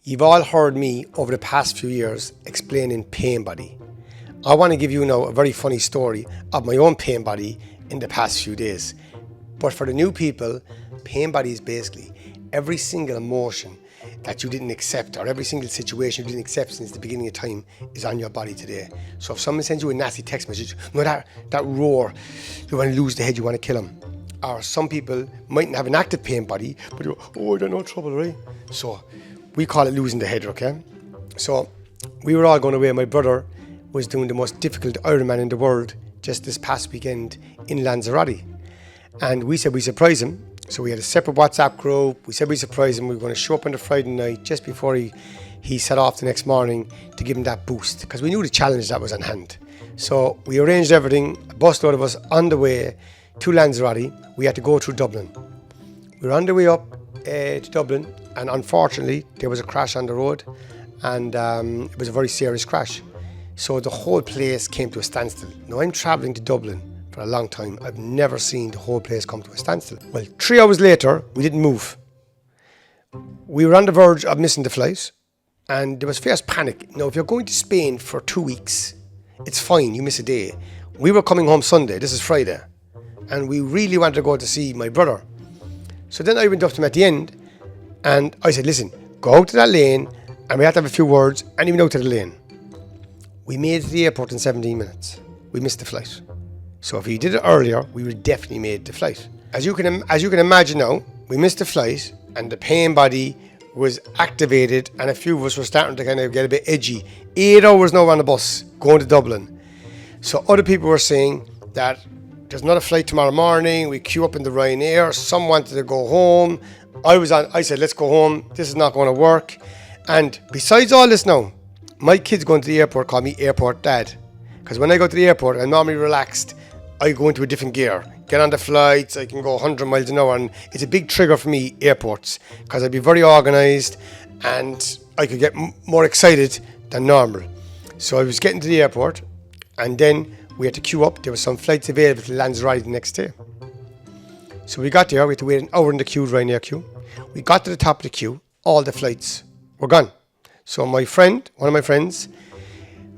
You've all heard me over the past few years explaining pain body. I want to give you now a very funny story of my own pain body in the past few days. But for the new people, pain body is basically every single emotion that you didn't accept or every single situation you didn't accept since the beginning of time is on your body today. So if someone sends you a nasty text message, that roar, you want to lose the head, you want to kill them. Or some people mightn't have an active pain body, but you go, oh, I don't know trouble, right? So we call it losing the head, okay? So we were all going away. My brother was doing the most difficult Ironman in the world just this past weekend in Lanzarote. And we said we surprise him. So we had a separate WhatsApp group. We said we surprise him. We were going to show up on the Friday night just before he set off the next morning to give him that boost because we knew the challenge that was on hand. So we arranged everything. A busload of us on the way to Lanzarote. We had to go through Dublin. We were on the way up to Dublin, and unfortunately there was a crash on the road, and it was a very serious crash. So the whole place came to a standstill. Now I'm travelling to Dublin for a long time. I've never seen the whole place come to a standstill. Well, 3 hours later, we didn't move. We were on the verge of missing the flight, and there was fierce panic. Now, if you're going to Spain for 2 weeks, it's fine, you miss a day. We were coming home Sunday, this is Friday, and we really wanted to go to see my brother. So then I went up to him at the end, and I said, listen, go out to that lane, and we have to have a few words, and he went out to the lane. We made it to the airport in 17 minutes. We missed the flight. So if he did it earlier, we would have definitely made the flight. As you can imagine now, we missed the flight and the pain body was activated and a few of us were starting to kind of get a bit edgy. 8 hours now on the bus going to Dublin. So other people were saying that there's not a flight tomorrow morning. We queue up in the Ryanair. Some wanted to go home. I said, let's go home. This is not going to work. And besides all this now, my kids going to the airport call me airport dad. Because when I go to the airport, I'm normally relaxed. I go into a different gear, get on the flights, I can go 100 miles an hour, and it's a big trigger for me, airports, because I'd be very organised and I could get more excited than normal. So I was getting to the airport, and then we had to queue up. There were some flights available to Lanzarote the next day. So we got there, we had to wait an hour in the queue, Ryanair queue. We got to the top of the queue, all the flights were gone. So my friend, one of my friends,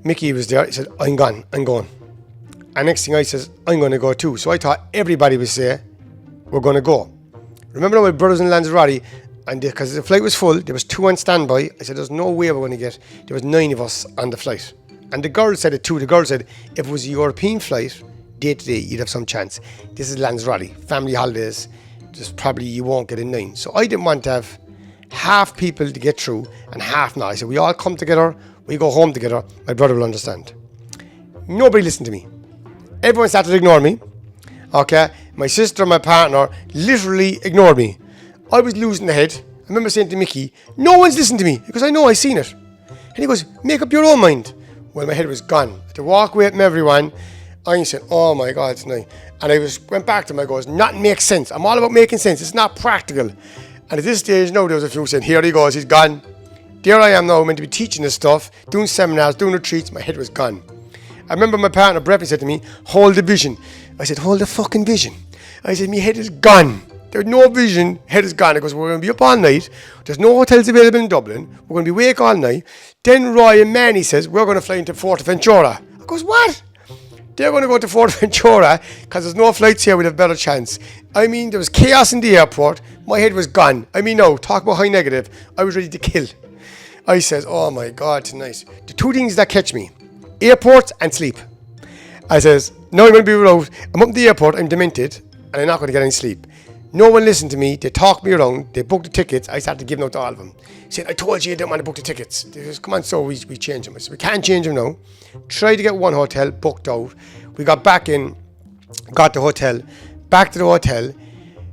Mickey was there, he said, I'm gone, I'm going. And next thing I says, I'm going to go too. So I thought everybody would say, we're going to go. Remember my brothers in Lanzarote, and because the flight was full, there was 2 on standby. I said, there's no way we're going to get, there was 9 of us on the flight. And the girl said it too. The girl said, if it was a European flight, day to day, you'd have some chance. This is Lanzarote, family holidays, just probably you won't get a 9. So I didn't want to have half people to get through and half not. I said, we all come together, we go home together, my brother will understand. Nobody listened to me. Everyone started to ignore me. Okay, my sister, my partner, literally ignored me. I was losing the head. I remember saying to Mickey, no one's listened to me, because I know I've seen it. And he goes, make up your own mind. Well, my head was gone. I had to walk away from everyone. I said, oh my God, tonight. And I went back to him, I goes, nothing makes sense. I'm all about making sense. It's not practical. And at this stage, now there was a few saying, here he goes, he's gone. There I am now, meant to be teaching this stuff, doing seminars, doing retreats. My head was gone. I remember my partner, Brett, said to me, hold the vision. I said, hold the fucking vision. I said, my head is gone. There's no vision, head is gone. Because we're going to be up all night. There's no hotels available in Dublin. We're going to be awake all night. Then Roy and Manny says, we're going to fly into Fuerteventura. I goes, what? They're going to go to Fuerteventura because there's no flights here, we'd have a better chance. I mean, there was chaos in the airport. My head was gone. I mean, no, talk about high negative. I was ready to kill. I says, oh my God, tonight. The 2 things that catch me, airport and sleep. I says, now I'm going to be without. I'm up at the airport, I'm demented, and I'm not going to get any sleep. No one listened to me. They talked me around. They booked the tickets. I started giving out to all of them. He said, I told you didn't want to book the tickets. They said, come on, so we change them. I said, we can't change them now. Tried to get one hotel, booked out. We got back in, got the hotel, back to the hotel.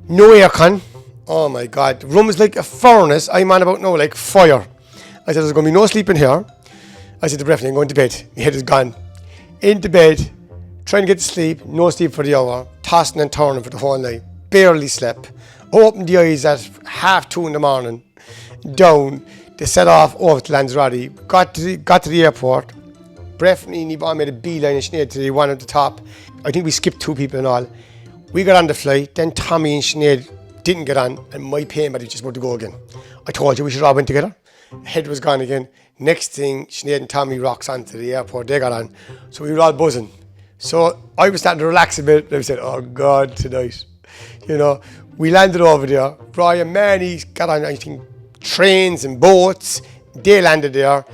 No aircon. Oh my God. The room is like a furnace. I'm on about now, like fire. I said, there's going to be no sleep in here. I said to Breffney, I'm going to bed. My head is gone. Into bed, trying to get to sleep, no sleep for the hour, tossing and turning for the whole night, barely slept. Opened the eyes at 2:30 in the morning, down. They set off over to Lanzarote, got to the airport. Breffney and Yvonne made a beeline and Sinead to the one at the top. I think we skipped 2 people and all. We got on the flight, then Tommy and Sinead didn't get on, and my pain body just about to go again. I told you we should all went together. Head was gone again. Next thing, Sinead and Tommy rocks onto the airport. They got on. So we were all buzzing. So I was starting to relax a bit. And I said, oh God, tonight. You know, we landed over there. Brian, man, he got on, I think, trains and boats. They landed there.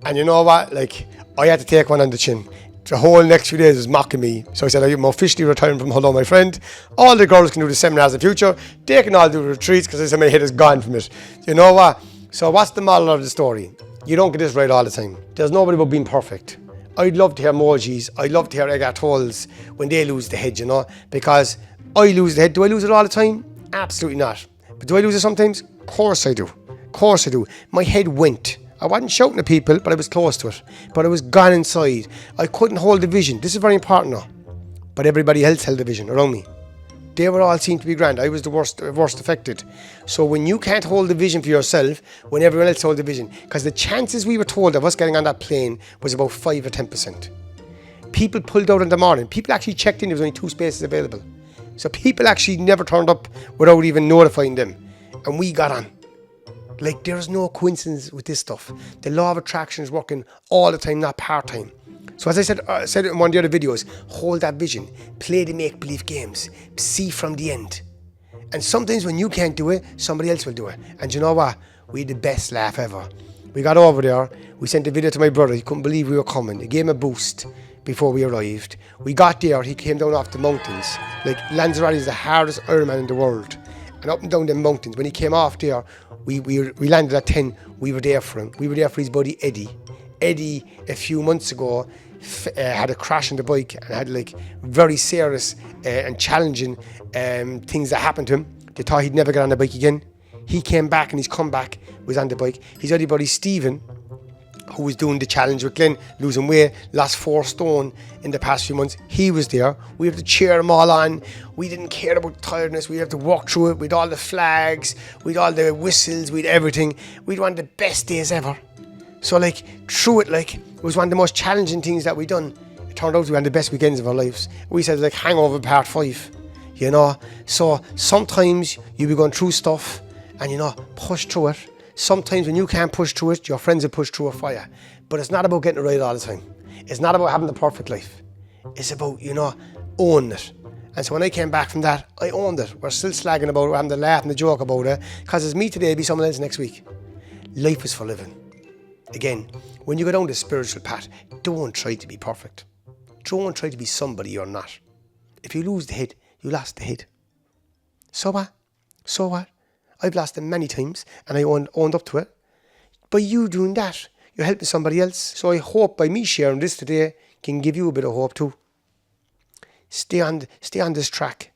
And you know what? Like, I had to take one on the chin. The whole next few days was mocking me. So I said, I'm officially retiring from Hello, my friend. All the girls can do the seminars in the future. They can all do the retreats because I said my head is gone from it. You know what? So what's the moral of the story? You don't get this right all the time. There's nobody about being perfect. I'd love to hear emojis. I'd love to hear egg tolls when they lose the head, you know, because I lose the head. Do I lose it all the time? Absolutely not. But do I lose it sometimes? Of course I do. Of course I do. My head went. I wasn't shouting at people, but I was close to it. But I was gone inside. I couldn't hold the vision. This is very important now. But everybody else held the vision around me. They were all seemed to be grand. I was the worst affected. So when you can't hold the vision for yourself, when everyone else holds the vision, because the chances we were told of us getting on that plane was about 5 or 10%. People pulled out in the morning. People actually checked in. There was only 2 spaces available. So people actually never turned up without even notifying them. And we got on. Like, there's no coincidence with this stuff. The law of attraction is working all the time, not part-time. So as I said in one of the other videos, hold that vision. Play the make-believe games. See from the end. And sometimes when you can't do it, somebody else will do it. And you know what? We had the best laugh ever. We got over there. We sent a video to my brother. He couldn't believe we were coming. He gave him a boost before we arrived. We got there. He came down off the mountains. Like, Lanzarote is the hardest Ironman in the world. And up and down the mountains. When he came off there, we landed at 10. We were there for him. We were there for his buddy Eddie. Eddie, a few months ago, had a crash on the bike and had like very serious and challenging things that happened to him. They thought he'd never get on the bike again. He came back and his comeback was on the bike. His other buddy Stephen, who was doing the challenge with Glen, losing weight, lost 4 stone in the past few months. He was there. We had to cheer them all on. We didn't care about tiredness. We had to walk through it with all the flags, with all the whistles, with everything. We'd one of the best days ever. So like, through it, like, it was one of the most challenging things that we done. It turned out to be one of the best weekends of our lives. We said like hangover part 5, you know. So sometimes you'll be going through stuff and, you know, push through it. Sometimes when you can't push through it, your friends will push through it for you. But it's not about getting it right all the time. It's not about having the perfect life. It's about, you know, owning it. And so when I came back from that, I owned it. We're still slagging about it, we're having the laugh and the joke about it, because it's me today, it'll be someone else next week. Life is for living. Again, when you go down the spiritual path, don't try to be perfect. Don't try to be somebody you're not. If you lose the head, you lost the head. So what? So what? I've lost them many times and I owned up to it. By you doing that, you're helping somebody else. So I hope by me sharing this today can give you a bit of hope too. Stay on this track.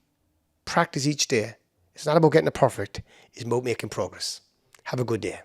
Practice each day. It's not about getting it perfect. It's about making progress. Have a good day.